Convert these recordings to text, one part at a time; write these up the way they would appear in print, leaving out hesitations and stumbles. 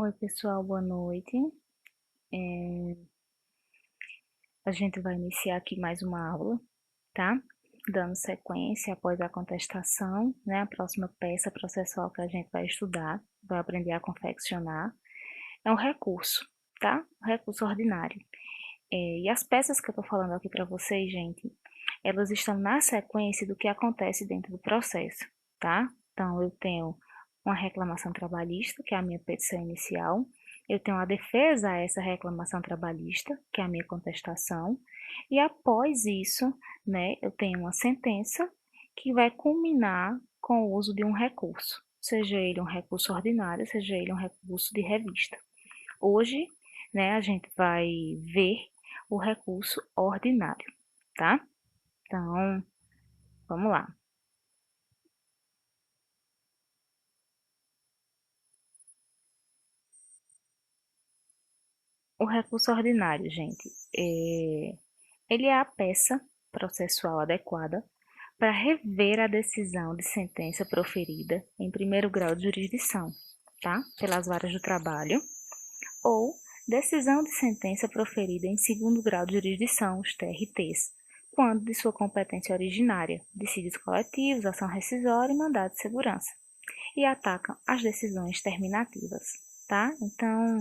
Oi, pessoal, boa noite. A gente vai iniciar aqui mais uma aula, tá? Dando sequência após a contestação, né? A próxima peça processual que a gente vai estudar, vai aprender a confeccionar, é um recurso, tá? Um recurso ordinário. E as peças que eu tô falando aqui para vocês, gente, elas estão na sequência do que acontece dentro do processo, tá? Então, eu tenho uma reclamação trabalhista, que é a minha petição inicial. Eu tenho a defesa a essa reclamação trabalhista, que é a minha contestação. E após isso, né, eu tenho uma sentença que vai culminar com o uso de um recurso, seja ele um recurso ordinário, seja ele um recurso de revista. Hoje, né, a gente vai ver o recurso ordinário, tá? Então, vamos lá. O recurso ordinário, gente, ele é a peça processual adequada para rever a decisão de sentença proferida em primeiro grau de jurisdição, tá? Pelas varas do trabalho, ou decisão de sentença proferida em segundo grau de jurisdição, os TRTs, quando de sua competência originária, dissídios coletivos, ação rescisória e mandado de segurança, e atacam as decisões terminativas, tá? Então,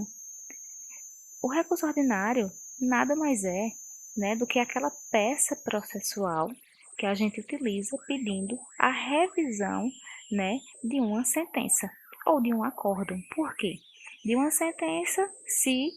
o recurso ordinário nada mais é, né, do que aquela peça processual que a gente utiliza pedindo a revisão, né, de uma sentença ou de um acórdão. Por quê? De uma sentença se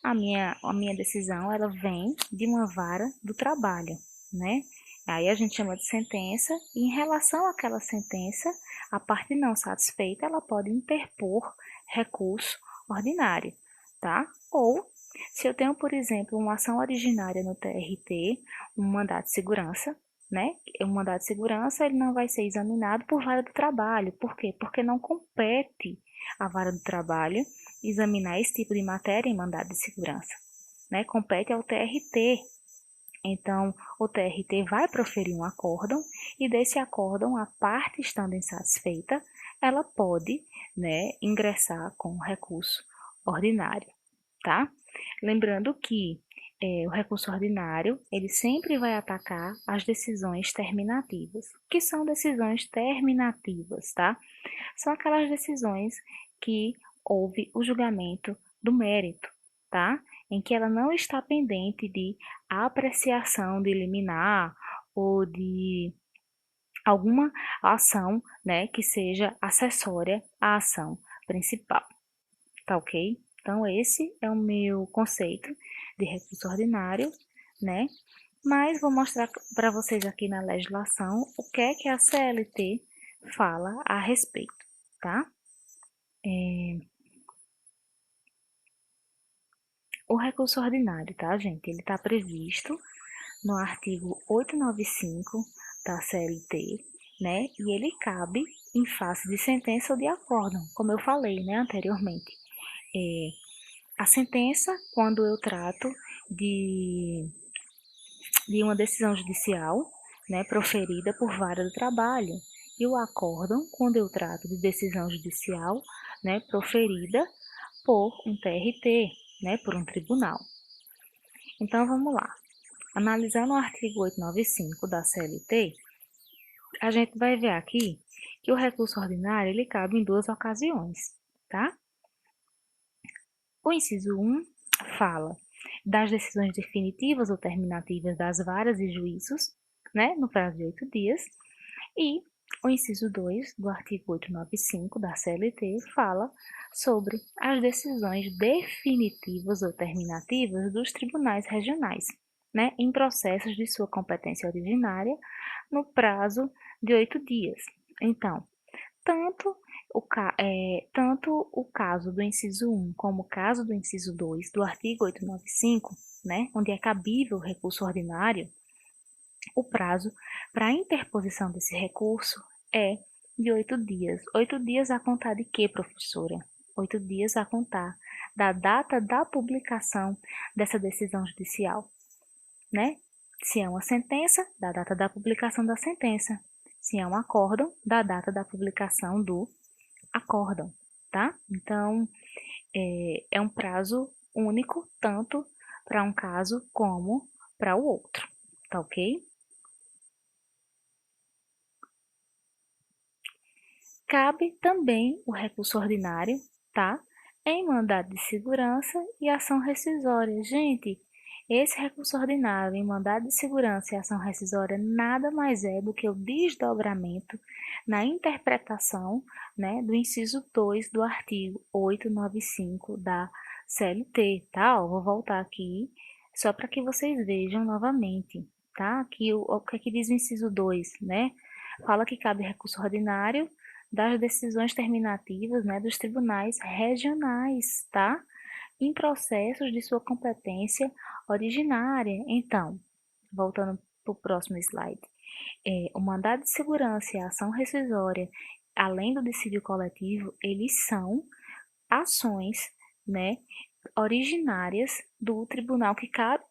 a minha decisão ela vem de uma vara do trabalho, né? Aí a gente chama de sentença e em relação àquela sentença, a parte não satisfeita, ela pode interpor recurso ordinário, tá? Ou se eu tenho, por exemplo, uma ação originária no TRT, um mandado de segurança, né? O mandado de segurança ele não vai ser examinado por vara do trabalho. Por quê? Porque não compete à vara do trabalho examinar esse tipo de matéria em mandado de segurança, né? Compete ao TRT. Então, o TRT vai proferir um acórdão e desse acórdão, a parte estando insatisfeita, ela pode, né, ingressar com recurso ordinário, tá? Lembrando que o recurso ordinário, ele sempre vai atacar as decisões terminativas. O que são decisões terminativas, tá? São aquelas decisões que houve o julgamento do mérito, tá? Em que ela não está pendente de apreciação de liminar ou de alguma ação, né, que seja acessória à ação principal, tá ok? Então, esse é o meu conceito de recurso ordinário, né? Mas vou mostrar para vocês aqui na legislação o que a CLT fala a respeito, tá? O recurso ordinário, tá, gente? Ele está previsto no artigo 895 da CLT, né? E ele cabe em face de sentença ou de acórdão, como eu falei, né, anteriormente. A sentença, quando eu trato de, de uma decisão judicial, né, proferida por vara do trabalho, e o acórdão, quando eu trato de decisão judicial, né, proferida por um TRT, né, por um tribunal. Então, vamos lá. Analisando o artigo 895 da CLT, a gente vai ver aqui que o recurso ordinário ele cabe em duas ocasiões, tá? O inciso 1 fala das decisões definitivas ou terminativas das varas e juízos, né, no prazo de 8 dias, e o inciso 2 do artigo 895 da CLT fala sobre as decisões definitivas ou terminativas dos tribunais regionais, né, em processos de sua competência originária no prazo de 8 dias. Então, tanto tanto o caso do inciso 1 como o caso do inciso 2 do artigo 895, né, onde é cabível o recurso ordinário, o prazo para a interposição desse recurso é de 8 dias. 8 dias a contar de quê, professora? 8 dias a contar da data da publicação dessa decisão judicial, né? Se é uma sentença, da data da publicação da sentença. Se é um acórdão, da data da publicação do acórdão, tá? Então, É um prazo único, tanto para um caso como para o outro, tá ok? Cabe também o recurso ordinário, tá? Em mandado de segurança e ação rescisória. Gente, esse recurso ordinário em mandado de segurança e ação rescisória nada mais é do que o desdobramento na interpretação, né, do inciso 2 do artigo 895 da CLT, tá? Ó, vou voltar aqui só para que vocês vejam novamente, tá? Aqui o que é que diz o inciso 2, né? Fala que cabe recurso ordinário das decisões terminativas, né, dos tribunais regionais, tá? Em processos de sua competência originária. Então, voltando para o próximo slide, o mandado de segurança e a ação rescisória, além do dissídio coletivo, eles são ações, né, originárias do tribunal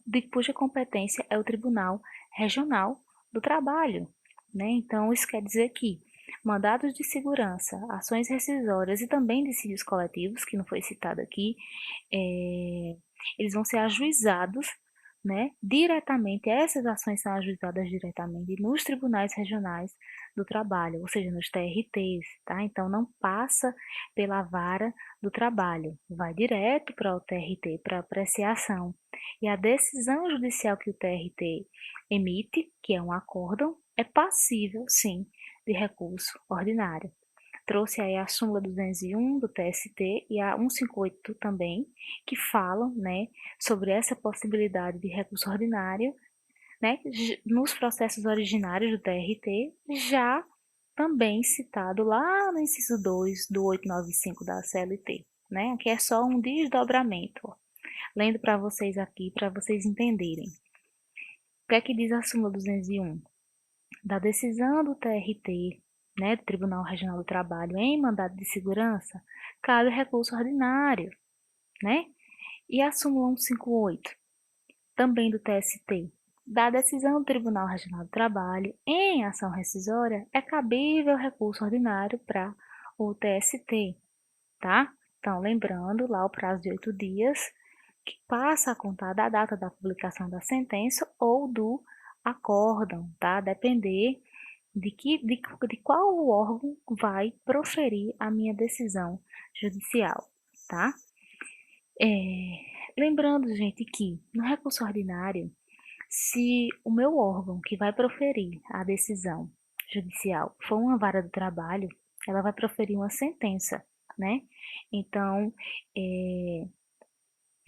de cuja competência é o Tribunal Regional do Trabalho, né? Então, isso quer dizer que mandados de segurança, ações rescisórias e também dissídios coletivos, que não foi citado aqui, eles vão ser ajuizados, né, diretamente, essas ações são ajuizadas diretamente nos tribunais regionais do trabalho, ou seja, nos TRTs, tá? Então, não passa pela vara do trabalho, vai direto para o TRT para apreciação. E a decisão judicial que o TRT emite, que é um acórdão, é passível, sim, de recurso ordinário. Trouxe aí a súmula 201 do TST e a 158 também, que falam, né, sobre essa possibilidade de recurso ordinário, né, nos processos originários do TRT, já também citado lá no inciso 2 do 895 da CLT, né? Aqui é só um desdobramento, ó. Lendo para vocês aqui, para vocês entenderem. O que é que diz a súmula 201? Da decisão do TRT, né, do Tribunal Regional do Trabalho, em mandado de segurança, cabe recurso ordinário, né? E a súmula 158, também do TST, da decisão do Tribunal Regional do Trabalho em ação rescisória, é cabível recurso ordinário para o TST, tá? Então, lembrando lá o prazo de 8 dias, que passa a contar da data da publicação da sentença ou do acórdão, tá? Depender de qual órgão vai proferir a minha decisão judicial, tá? Lembrando, gente, que no recurso ordinário, se o meu órgão que vai proferir a decisão judicial for uma vara do trabalho, ela vai proferir uma sentença, né? Então,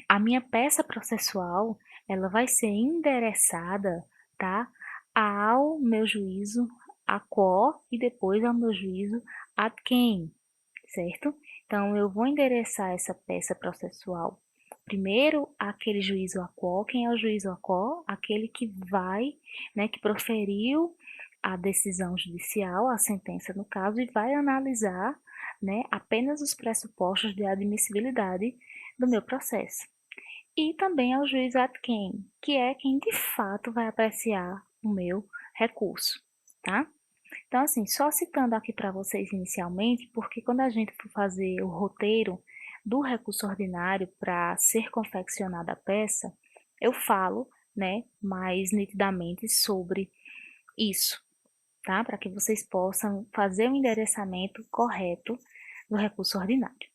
a minha peça processual, ela vai ser endereçada, tá? Ao meu juízo a quo e depois ao meu juízo ad quem, certo? Então, eu vou endereçar essa peça processual primeiro àquele juízo a quo. Quem é o juízo a quo? Aquele que vai, né, que proferiu a decisão judicial, a sentença no caso, e vai analisar, né, apenas os pressupostos de admissibilidade do meu processo. E também ao juiz ad quem, que é quem de fato vai apreciar o meu recurso, tá? Então, assim, só citando aqui para vocês inicialmente, porque quando a gente for fazer o roteiro do recurso ordinário para ser confeccionada a peça, eu falo, né, mais nitidamente sobre isso, tá? Para que vocês possam fazer o endereçamento correto do recurso ordinário.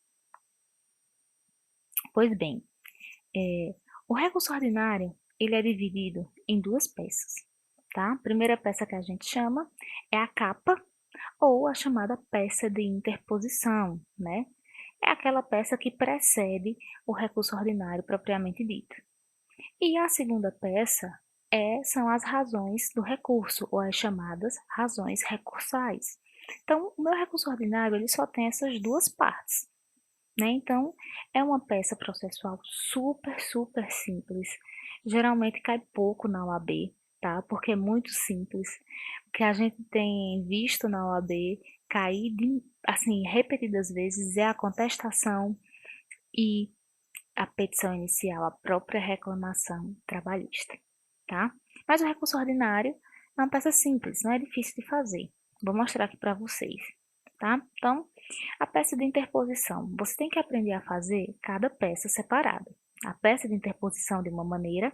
Pois bem, o recurso ordinário, ele é dividido em duas peças, tá? A primeira peça que a gente chama é a capa, ou a chamada peça de interposição, né? É aquela peça que precede o recurso ordinário propriamente dito. E a segunda peça são as razões do recurso, ou as chamadas razões recursais. Então, o meu recurso ordinário ele só tem essas duas partes, né? Então, é uma peça processual super, super simples. Geralmente cai pouco na OAB, tá? Porque é muito simples. O que a gente tem visto na OAB cair assim, repetidas vezes é a contestação e a petição inicial, a própria reclamação trabalhista, tá? Mas o recurso ordinário é uma peça simples, não é difícil de fazer. Vou mostrar aqui para vocês, tá? Então, A peça de interposição. Você tem que aprender a fazer cada peça separada. A peça de interposição de uma maneira,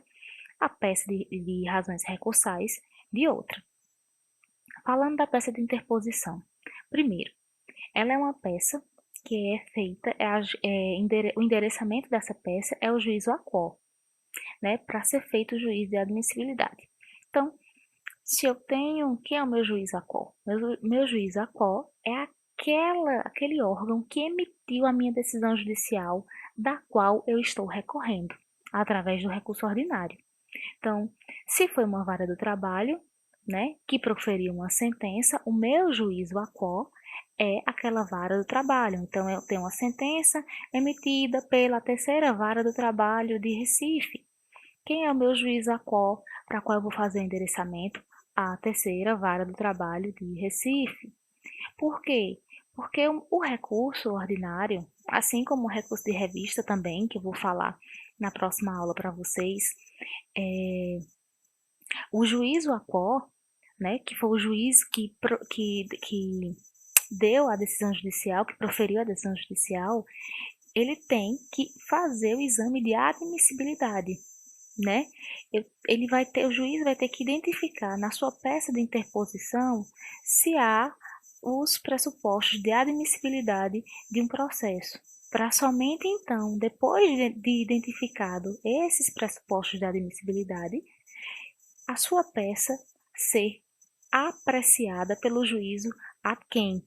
a peça de razões recursais de outra. Falando da peça de interposição. Primeiro, ela é uma peça que é feita, o endereçamento dessa peça é o juízo a quo, né, para ser feito o juízo de admissibilidade. Então, se eu tenho, quem é o meu juiz a quo? Meu juiz a quo é aquele órgão que emitiu a minha decisão judicial, da qual eu estou recorrendo, através do recurso ordinário. Então, se foi uma vara do trabalho, né, que proferiu uma sentença, o meu juízo a quo é aquela vara do trabalho. Então, eu tenho uma sentença emitida pela terceira vara do trabalho de Recife. Quem é o meu juiz a quo para qual eu vou fazer o endereçamento? A terceira vara do trabalho de Recife. Por quê? Porque o recurso ordinário, assim como o recurso de revista também, que eu vou falar na próxima aula para vocês, o juízo a quo, né, que foi o juiz que deu a decisão judicial, que proferiu a decisão judicial, ele tem que fazer o exame de admissibilidade, né? O juiz vai ter que identificar na sua peça de interposição se há os pressupostos de admissibilidade de um processo. Para somente então, depois de identificado esses pressupostos de admissibilidade, a sua peça ser apreciada pelo juízo ad quem.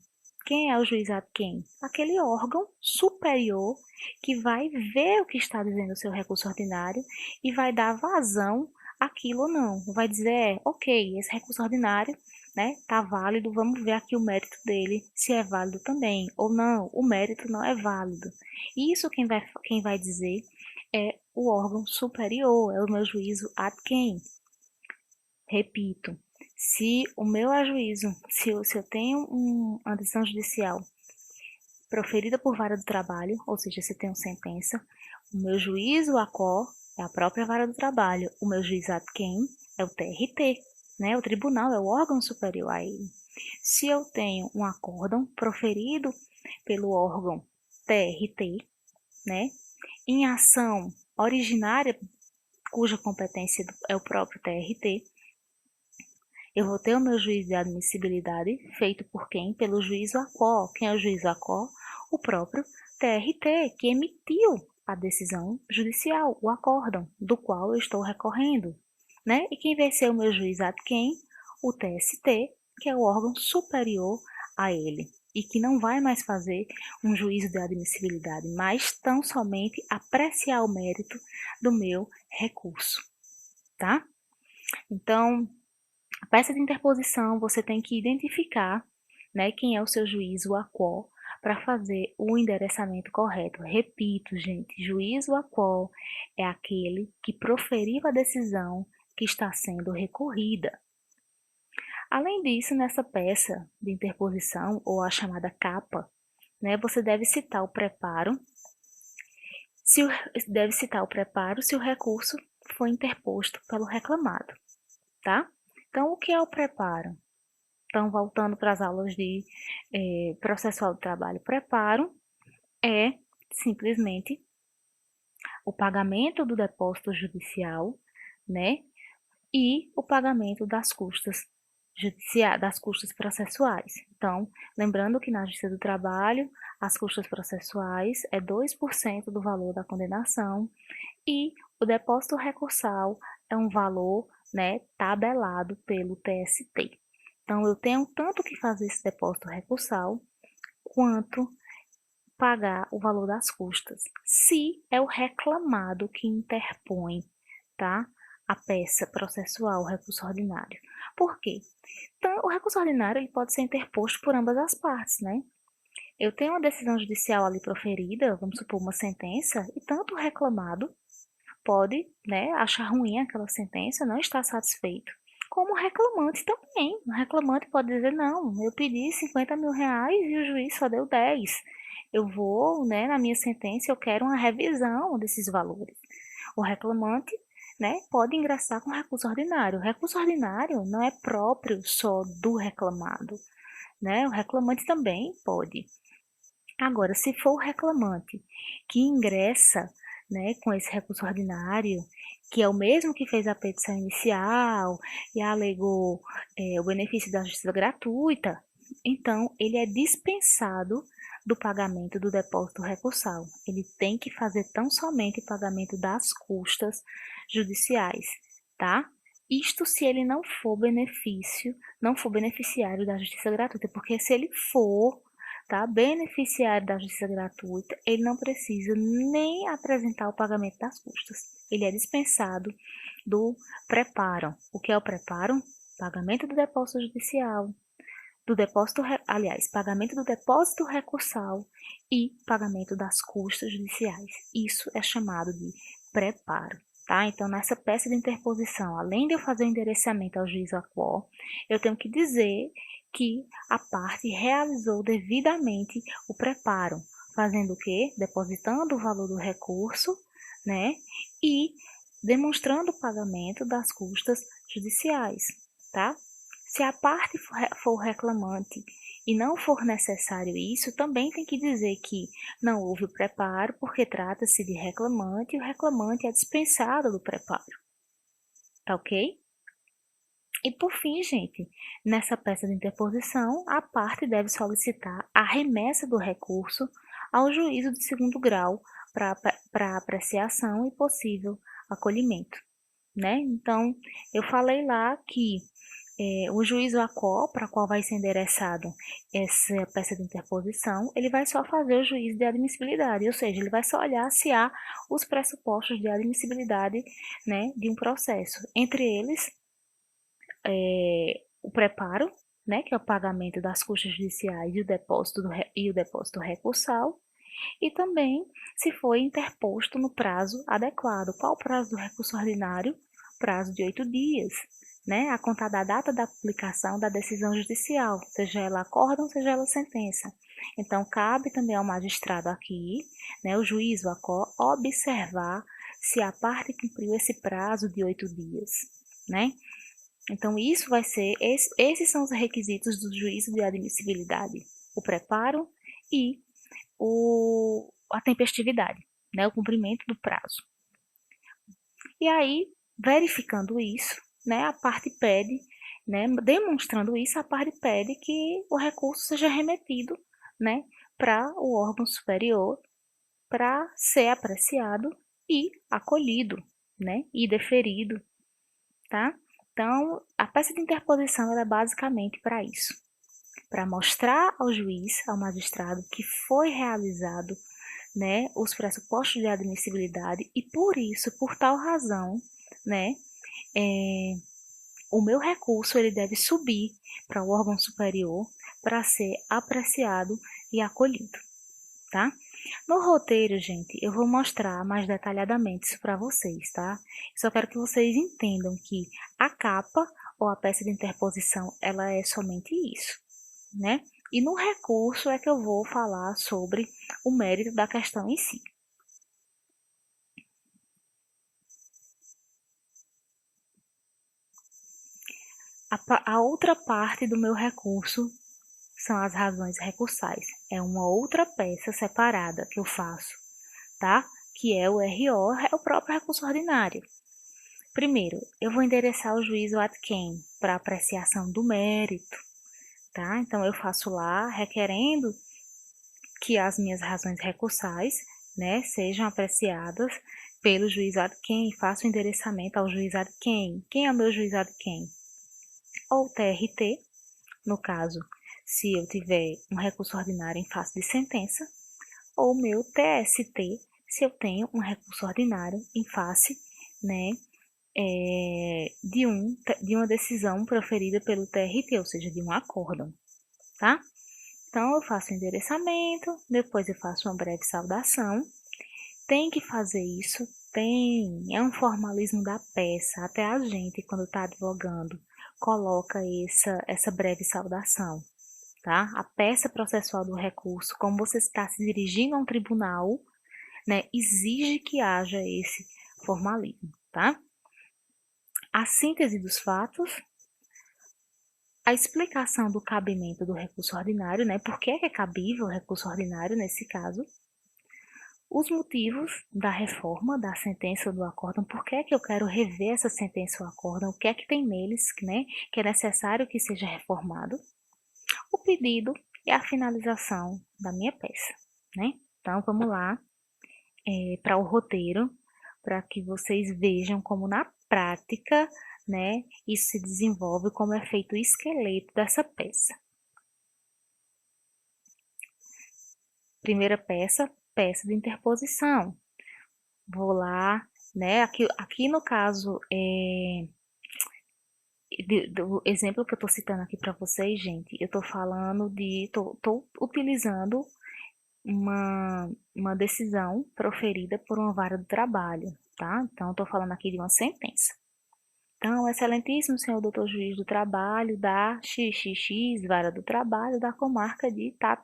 Quem é o juiz ad quem? Aquele órgão superior que vai ver o que está dizendo o seu recurso ordinário e vai dar vazão àquilo ou não. Vai dizer, ok, esse recurso ordinário, né, tá válido, vamos ver aqui o mérito dele, se é válido também, ou não, o mérito não é válido. Isso quem vai dizer é o órgão superior, é o meu juízo ad quem. Repito, se o meu ajuízo, se eu tenho uma decisão judicial proferida por vara do trabalho, ou seja, se tenho sentença, o meu juízo a quo é a própria vara do trabalho, o meu juiz ad quem é o TRT, né? O tribunal é o órgão superior a ele. Se eu tenho um acórdão proferido pelo órgão TRT, né, em ação originária cuja competência é o próprio TRT, eu vou ter o meu juízo de admissibilidade feito por quem? Pelo juízo a quo. Quem é o juízo a quo? O próprio TRT, que emitiu a decisão judicial, o acórdão, do qual eu estou recorrendo, né? E quem vai ser o meu juiz ad quem? O TST, que é o órgão superior a ele, e que não vai mais fazer um juízo de admissibilidade, mas tão somente apreciar o mérito do meu recurso, tá? Então, a peça de interposição, você tem que identificar, né, quem é o seu juízo a quo para fazer o endereçamento correto. Repito, gente, juízo a quo é aquele que proferiu a decisão que está sendo recorrida. Além disso, nessa peça de interposição, ou a chamada capa, né, você deve citar o preparo, se o recurso foi interposto pelo reclamado, tá? Então, o que é o preparo? Então, voltando para as aulas de processual do trabalho, preparo é simplesmente o pagamento do depósito judicial, né? E o pagamento das custas judiciais, das custas processuais. Então, lembrando que na Justiça do Trabalho, as custas processuais é 2% do valor da condenação e o depósito recursal é um valor, né, tabelado pelo TST. Então, eu tenho tanto que fazer esse depósito recursal, quanto pagar o valor das custas, se é o reclamado que interpõe, tá? A peça processual, o recurso ordinário. Por quê? Então, o recurso ordinário ele pode ser interposto por ambas as partes, né? Eu tenho uma decisão judicial ali proferida, vamos supor uma sentença, e tanto o reclamado pode, né, achar ruim aquela sentença, não estar satisfeito, como o reclamante também. O reclamante pode dizer, não, eu pedi 50 mil reais e o juiz só deu 10. Eu vou, né, na minha sentença, eu quero uma revisão desses valores. O reclamante, né, pode ingressar com recurso ordinário. O recurso ordinário não é próprio só do reclamado, né? O reclamante também pode. Agora, se for o reclamante que ingressa, né, com esse recurso ordinário, que é o mesmo que fez a petição inicial e alegou o benefício da justiça gratuita, então ele é dispensado do pagamento do depósito recursal. Ele tem que fazer tão somente o pagamento das custas judiciais, tá? Isto se ele não for beneficiário da justiça gratuita, porque se ele for, tá, beneficiário da justiça gratuita, ele não precisa nem apresentar o pagamento das custas. Ele é dispensado do preparo. O que é o preparo? Pagamento do depósito judicial, pagamento do depósito recursal e pagamento das custas judiciais. Isso é chamado de preparo. Tá? Então, nessa peça de interposição, além de eu fazer o endereçamento ao juiz aquó, eu tenho que dizer que a parte realizou devidamente o preparo, fazendo o quê? Depositando o valor do recurso, né? E demonstrando o pagamento das custas judiciais, tá? Se a parte for reclamante e não for necessário isso, também tem que dizer que não houve o preparo, porque trata-se de reclamante e o reclamante é dispensado do preparo. Tá ok? E por fim, gente, nessa peça de interposição, a parte deve solicitar a remessa do recurso ao juízo de segundo grau para apreciação e possível acolhimento, né? Então, eu falei lá que o juízo aquó, para qual vai ser endereçado essa peça de interposição, ele vai só fazer o juízo de admissibilidade, ou seja, ele vai só olhar se há os pressupostos de admissibilidade, né, de um processo. Entre eles, o preparo, né, que é o pagamento das custas judiciais e o depósito recursal, e também se foi interposto no prazo adequado. Qual o prazo do recurso ordinário? Prazo de 8 dias, né? A contar da data da publicação da decisão judicial, seja ela acórdão, seja ela sentença. Então, cabe também ao magistrado aqui, né, o juiz, o acó, observar se a parte cumpriu esse prazo de 8 dias, né? Então, isso vai ser, esses são os requisitos do juízo de admissibilidade: o preparo e a tempestividade, né, o cumprimento do prazo. E aí, verificando isso, né, a parte pede, né, demonstrando isso, a parte pede que o recurso seja remetido, né, para o órgão superior para ser apreciado e acolhido, né, e deferido, tá? Então, a peça de interposição ela é basicamente para isso, para mostrar ao juiz, ao magistrado, que foi realizado, né, os pressupostos de admissibilidade e por isso, por tal razão, né, o meu recurso ele deve subir para o órgão superior para ser apreciado e acolhido, tá? No roteiro, gente, eu vou mostrar mais detalhadamente isso para vocês, tá? Só quero que vocês entendam que a capa ou a peça de interposição, ela é somente isso, né? E no recurso é que eu vou falar sobre o mérito da questão em si. A outra parte do meu recurso são as razões recursais. É uma outra peça separada que eu faço, tá? Que é o RO, é o próprio recurso ordinário. Primeiro, eu vou endereçar o juízo ad quem para apreciação do mérito, tá? Então, eu faço lá requerendo que as minhas razões recursais, né, sejam apreciadas pelo juiz ad quem, faço o endereçamento ao juiz ad quem. Quem é o meu juiz ad quem? Ou TRT, no caso, se eu tiver um recurso ordinário em face de sentença, ou meu TST, se eu tenho um recurso ordinário em face, né, de uma decisão proferida pelo TRT, ou seja, de um acórdão, tá? Então, eu faço o endereçamento, depois eu faço uma breve saudação. Tem que fazer isso? Tem. É um formalismo da peça. Até a gente, quando está advogando, coloca essa breve saudação, tá? A peça processual do recurso, como você está se dirigindo a um tribunal, né, exige que haja esse formalismo, tá? A síntese dos fatos, a explicação do cabimento do recurso ordinário, né? Por que é cabível o recurso ordinário nesse caso? Os motivos da reforma, da sentença ou do acórdão, por que é que eu quero rever essa sentença ou acórdão, o que é que tem neles, né, que é necessário que seja reformado, o pedido e a finalização da minha peça, né? Então, vamos lá para o roteiro, para que vocês vejam como na prática, né, isso se desenvolve, como é feito o esqueleto dessa peça. Primeira peça, peça de interposição. Vou lá, né? Aqui no caso, do exemplo que eu estou citando aqui para vocês, gente, eu estou falando tô utilizando uma decisão proferida por uma vara do trabalho, tá? Então, estou falando aqui de uma sentença. Então, excelentíssimo senhor doutor juiz do trabalho da XXX, vara do trabalho da comarca de tá,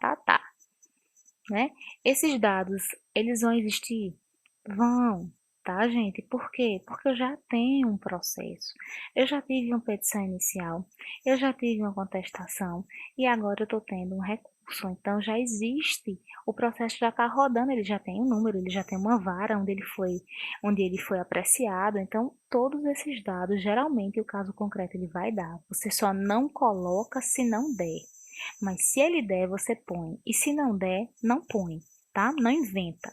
né? Esses dados, eles vão existir? Vão, tá, gente? Por quê? Porque eu já tenho um processo. Eu já tive uma petição inicial, eu já tive uma contestação e agora eu estou tendo um recurso. Então já existe, o processo já está rodando, ele já tem um número, ele já tem uma vara onde ele foi apreciado. Então, todos esses dados, geralmente o caso concreto ele vai dar. Você só não coloca se não der. Mas se ele der, você põe. E se não der, não põe, tá? Não inventa.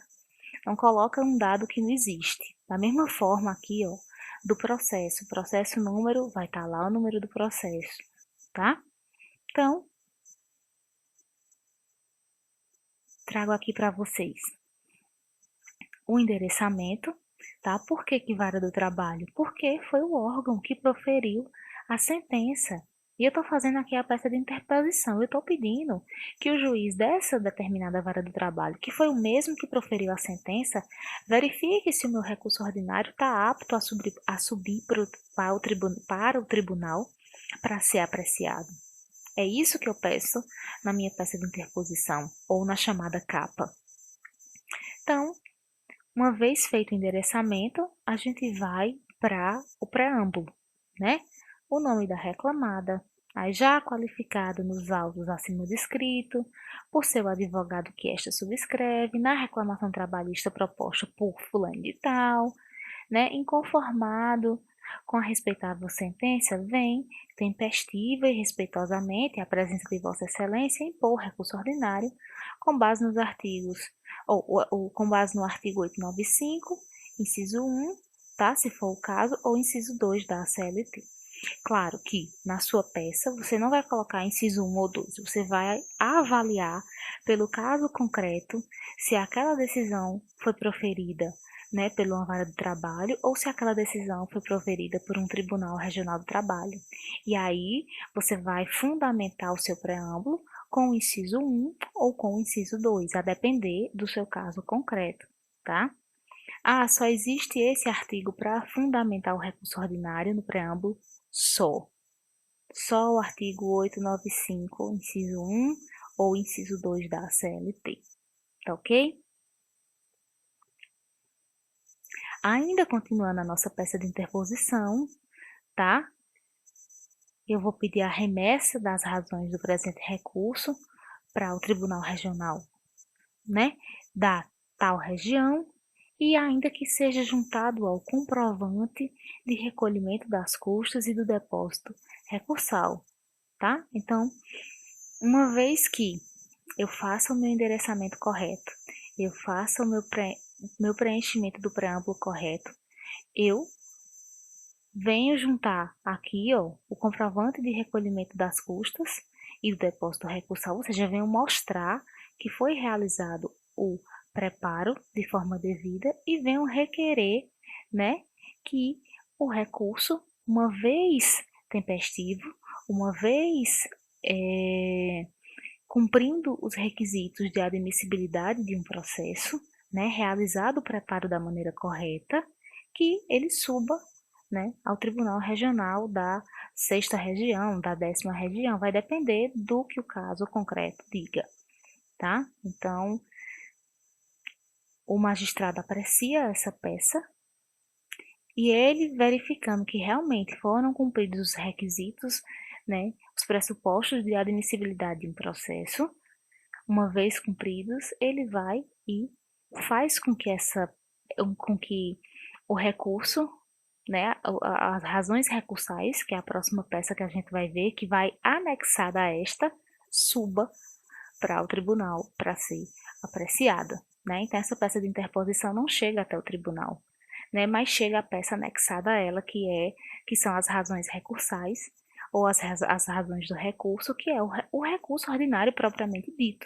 Não coloca um dado que não existe. Da mesma forma aqui, ó, do processo. Processo número, vai estar lá o número do processo, tá? Então, trago aqui para vocês o endereçamento, tá? Por que vara do trabalho? Porque foi o órgão que proferiu a sentença. E eu estou fazendo aqui a peça de interposição. Eu estou pedindo que o juiz dessa determinada vara do trabalho, que foi o mesmo que proferiu a sentença, verifique se o meu recurso ordinário está apto a subir para o tribunal para ser apreciado. É isso que eu peço na minha peça de interposição, ou na chamada capa. Então, uma vez feito o endereçamento, a gente vai para o preâmbulo, né? O nome da reclamada, aí já qualificado nos autos acima descrito, por seu advogado que esta subscreve, na reclamação trabalhista proposta por fulano de tal, né? Inconformado com a respeitável sentença, vem, tempestiva e respeitosamente, à presença de Vossa Excelência, impor recurso ordinário com base nos artigos, com base no artigo 895, inciso 1, tá? Se for o caso, ou inciso 2 da CLT. Claro que na sua peça você não vai colocar inciso 1 ou 2, você vai avaliar pelo caso concreto se aquela decisão foi proferida, né, pela vara do trabalho ou se aquela decisão foi proferida por um tribunal regional do trabalho. E aí você vai fundamentar o seu preâmbulo com o inciso 1 ou com o inciso 2, a depender do seu caso concreto, tá? Ah, só existe esse artigo para fundamentar o recurso ordinário no preâmbulo? Só. Só o artigo 895, inciso 1 ou inciso 2 da CLT. Tá ok? Ainda continuando a nossa peça de interposição, tá? Eu vou pedir a remessa das razões do presente recurso para o Tribunal Regional, né, da tal região, e ainda que seja juntado ao comprovante de recolhimento das custas e do depósito recursal, tá? Então, uma vez que eu faça o meu endereçamento correto, eu faça o meu preenchimento do preâmbulo correto, eu venho juntar aqui, ó, o comprovante de recolhimento das custas e do depósito recursal, ou seja, venho mostrar que foi realizado o preparo de forma devida e venho requerer, né, que o recurso, uma vez tempestivo, uma vez cumprindo os requisitos de admissibilidade de um processo, né, realizado o preparo da maneira correta, que ele suba, né, ao Tribunal Regional da 6ª Região, da 10ª Região, vai depender do que o caso concreto diga, tá? Então, o magistrado aprecia essa peça e ele verificando que realmente foram cumpridos os requisitos, né, Os pressupostos de admissibilidade de um processo, uma vez cumpridos, ele vai e faz com que o recurso, né, as razões recursais, que é a próxima peça que a gente vai ver, que vai anexada a esta, suba para o tribunal para ser apreciada, né? Então essa peça de interposição não chega até o tribunal, né? Mas chega a peça anexada a ela, que são as razões recursais ou as razões do recurso, que é o recurso ordinário propriamente dito,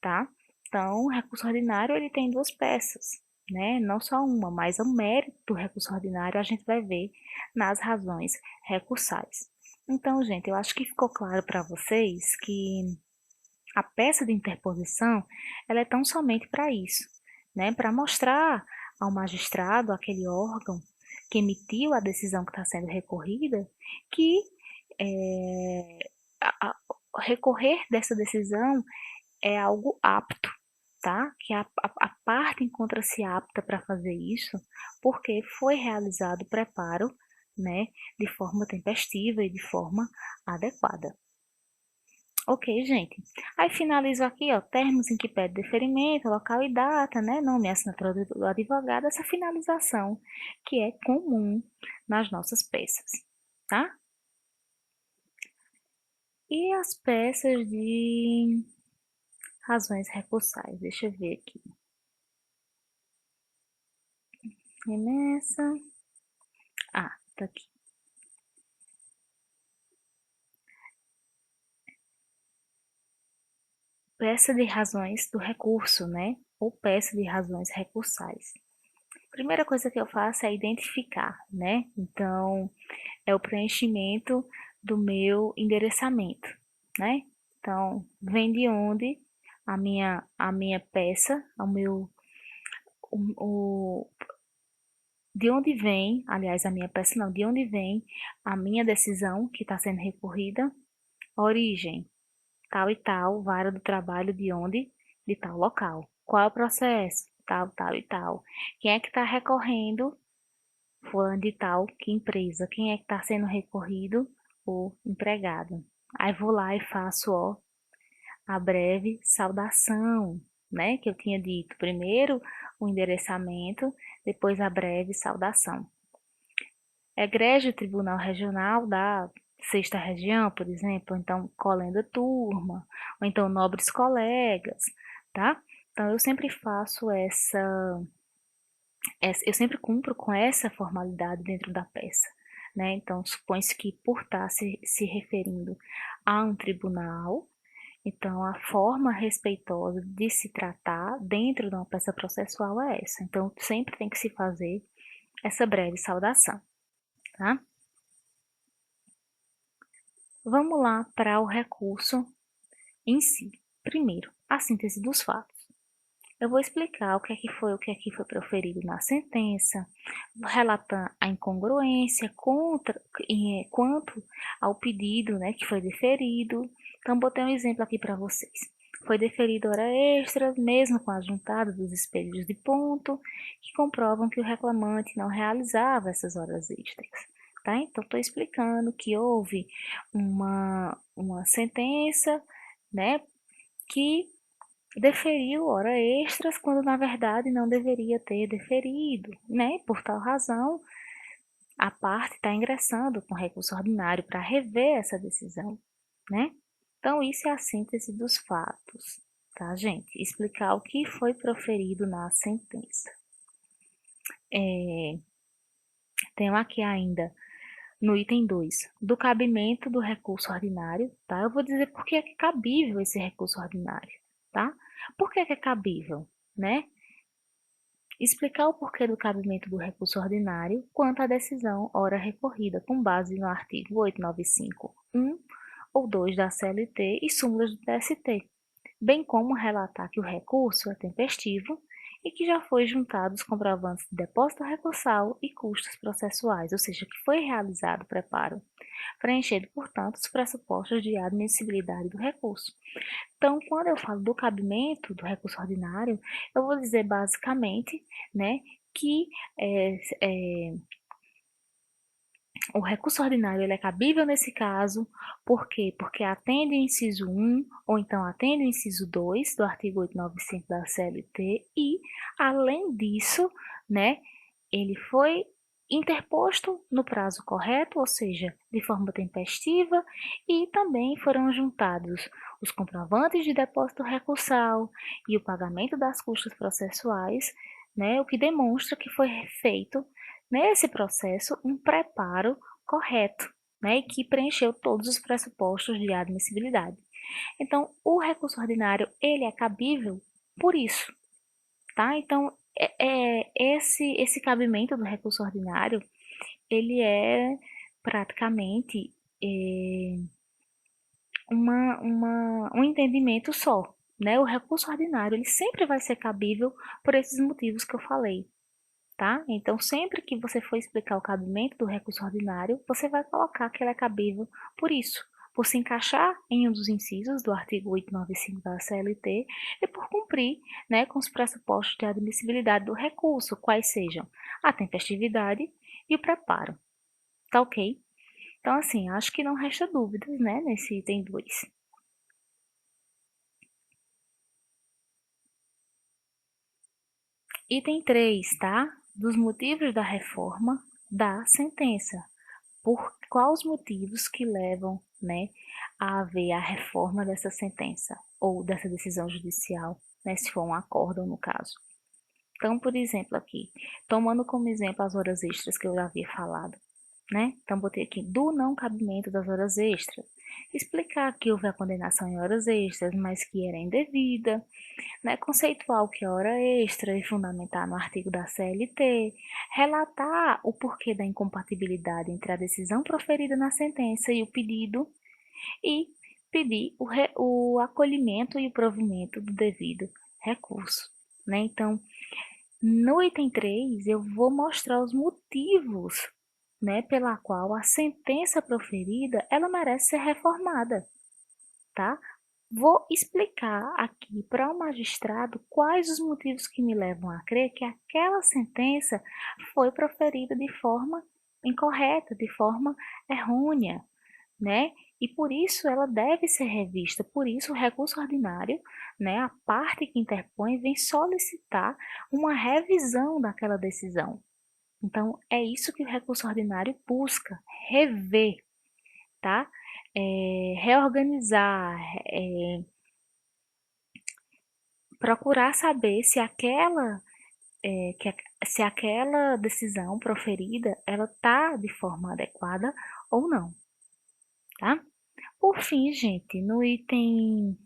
tá? Então, o recurso ordinário ele tem duas peças, né? Não só uma, mas o mérito do recurso ordinário a gente vai ver nas razões recursais. Então, gente, eu acho que ficou claro para vocês que a peça de interposição, ela é tão somente para isso, né? Para mostrar ao magistrado, aquele órgão que emitiu a decisão que está sendo recorrida, que recorrer dessa decisão é algo apto, tá? Que a parte encontra-se apta para fazer isso, porque foi realizado o preparo, né, de forma tempestiva e de forma adequada. Ok, gente. Aí finalizo aqui, ó, termos em que pede deferimento, local e data, né, nome e assinatura do advogado, essa finalização que é comum nas nossas peças, tá? E as peças de razões recursais, deixa eu ver aqui. Remessa. Ah, tá aqui. Peça de razões do recurso, né? Ou peça de razões recursais. Primeira coisa que eu faço é identificar, né? Então, é o preenchimento do meu endereçamento, né? Então, vem de onde a minha peça, o, de onde vem, aliás, a minha peça não, de onde vem a minha decisão que está sendo recorrida, origem, tal e tal, vara do trabalho de onde? De tal local. Qual é o processo? Tal, tal e tal. Quem é que está recorrendo? Fulano de tal, que empresa? Quem é que está sendo recorrido? O empregado. Aí vou lá e faço, ó, a breve saudação, né? Que eu tinha dito. Primeiro o endereçamento, depois a breve saudação. Egrégio Tribunal Regional da Sexta Região, por exemplo, então colenda turma, ou então nobres colegas, tá? Então eu sempre faço eu sempre cumpro com essa formalidade dentro da peça, né? Então supõe-se que por estar se referindo a um tribunal, então a forma respeitosa de se tratar dentro de uma peça processual é essa. Então sempre tem que se fazer essa breve saudação, tá? Vamos lá para o recurso em si. Primeiro, a síntese dos fatos. Eu vou explicar o que é que foi proferido na sentença, relatando a incongruência quanto ao pedido, né, que foi deferido. Então, botei um exemplo aqui para vocês. Foi deferido hora extra, mesmo com a juntada dos espelhos de ponto, que comprovam que o reclamante não realizava essas horas extras. Tá? Então, estou explicando que houve uma sentença, né, que deferiu hora extras quando na verdade não deveria ter deferido, né? Por tal razão, a parte está ingressando com recurso ordinário para rever essa decisão, né? Então, isso é a síntese dos fatos, tá, gente? Explicar o que foi proferido na sentença. Tenho aqui ainda no item 2, do cabimento do recurso ordinário, tá? Eu vou dizer por que é cabível esse recurso ordinário, tá? Por que é cabível, né? Explicar o porquê do cabimento do recurso ordinário quanto à decisão ora recorrida com base no artigo 895.1 ou 2 da CLT e súmulas do TST, bem como relatar que o recurso é tempestivo e que já foi juntado os comprovantes de depósito recursal e custos processuais, ou seja, que foi realizado o preparo, preenchendo, portanto, os pressupostos de admissibilidade do recurso. Então, quando eu falo do cabimento do recurso ordinário, eu vou dizer basicamente, né, que é, é, O recurso ordinário ele é cabível nesse caso, por quê? Porque atende o inciso 1, ou então atende o inciso 2 do artigo 895 da CLT e, além disso, né, ele foi interposto no prazo correto, ou seja, de forma tempestiva, e também foram juntados os comprovantes de depósito recursal e o pagamento das custas processuais, né, o que demonstra que foi feito nesse processo um preparo correto, né, e que preencheu todos os pressupostos de admissibilidade. Então, o recurso ordinário, ele é cabível por isso, tá? Então, esse cabimento do recurso ordinário, ele é praticamente um entendimento só, né? O recurso ordinário, ele sempre vai ser cabível por esses motivos que eu falei, tá? Então, sempre que você for explicar o cabimento do recurso ordinário, você vai colocar que ele é cabível por isso, por se encaixar em um dos incisos do artigo 895 da CLT e por cumprir, né, com os pressupostos de admissibilidade do recurso, quais sejam a tempestividade e o preparo. Tá ok? Então, assim, acho que não resta dúvidas, né, nesse item 2. Item 3, tá? Dos motivos da reforma da sentença. Por quais motivos que levam, né, a haver a reforma dessa sentença ou dessa decisão judicial, né, se for um acórdão no caso. Então, por exemplo, aqui, tomando como exemplo as horas extras que eu já havia falado, né? Então, botei aqui do não cabimento das horas extras. Explicar que houve a condenação em horas extras, mas que era indevida, né, conceituar o que é hora extra e fundamentar no artigo da CLT, relatar o porquê da incompatibilidade entre a decisão proferida na sentença e o pedido e pedir o acolhimento e o provimento do devido recurso. Né? Então, no item 3, eu vou mostrar os motivos, né, pela qual a sentença proferida ela merece ser reformada, tá? Vou explicar aqui para o magistrado quais os motivos que me levam a crer que aquela sentença foi proferida de forma incorreta, de forma errônea, né? E por isso ela deve ser revista. Por isso o recurso ordinário, né, a parte que interpõe vem solicitar uma revisão daquela decisão. Então é isso que o recurso ordinário busca, rever, tá? Reorganizar, procurar saber se se aquela decisão proferida ela está de forma adequada ou não, tá? Por fim, gente, no item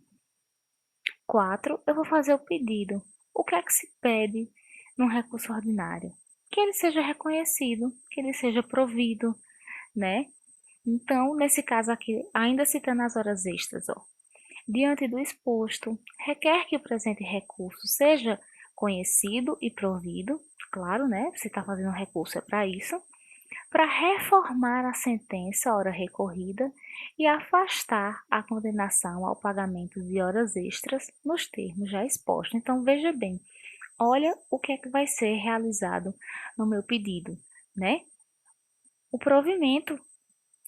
4, eu vou fazer o pedido. O que é que se pede num recurso ordinário? Que ele seja reconhecido, que ele seja provido, né? Então, nesse caso aqui, ainda citando as horas extras, ó. Diante do exposto, requer que o presente recurso seja conhecido e provido, claro, né? Você está fazendo um recurso é para isso, para reformar a sentença hora recorrida e afastar a condenação ao pagamento de horas extras nos termos já expostos. Então, veja bem, olha o que é que vai ser realizado no meu pedido, né? O provimento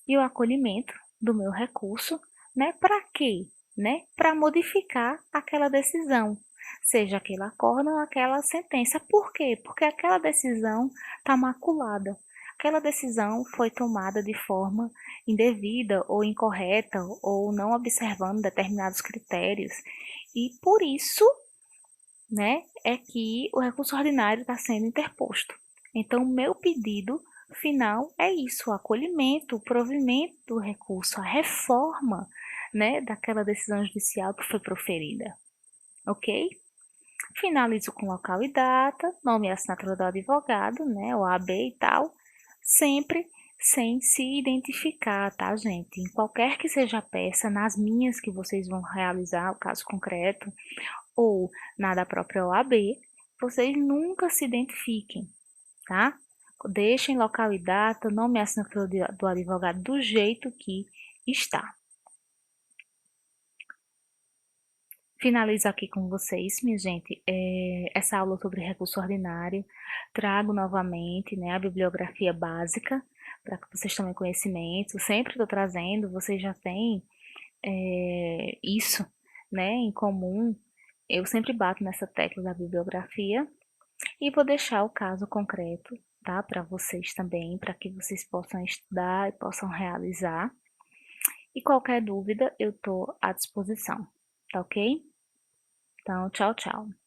e o acolhimento do meu recurso, né? Para quê? Né? Para modificar aquela decisão, seja aquele acórdão ou aquela sentença. Por quê? Porque aquela decisão está maculada. Aquela decisão foi tomada de forma indevida ou incorreta ou não observando determinados critérios. E por isso, né, é que o recurso ordinário está sendo interposto. Então, o meu pedido final é isso, o acolhimento, o provimento do recurso, a reforma, né, daquela decisão judicial que foi proferida, ok? Finalizo com local e data, nome e assinatura do advogado, né, OAB e tal, sempre sem se identificar, tá, gente? Em qualquer que seja a peça, nas minhas que vocês vão realizar, o caso concreto, ou na da própria OAB, vocês nunca se identifiquem, tá? Deixem local e data, nome e assinatura do advogado do jeito que está. Finalizo aqui com vocês, minha gente, essa aula sobre recurso ordinário. Trago novamente, né, a bibliografia básica para que vocês tomem conhecimento. Sempre estou trazendo, vocês já têm isso, né, em comum. Eu sempre bato nessa tecla da bibliografia e vou deixar o caso concreto, tá, para vocês também, para que vocês possam estudar e possam realizar. E qualquer dúvida, eu estou à disposição, tá ok? Então, tchau, tchau.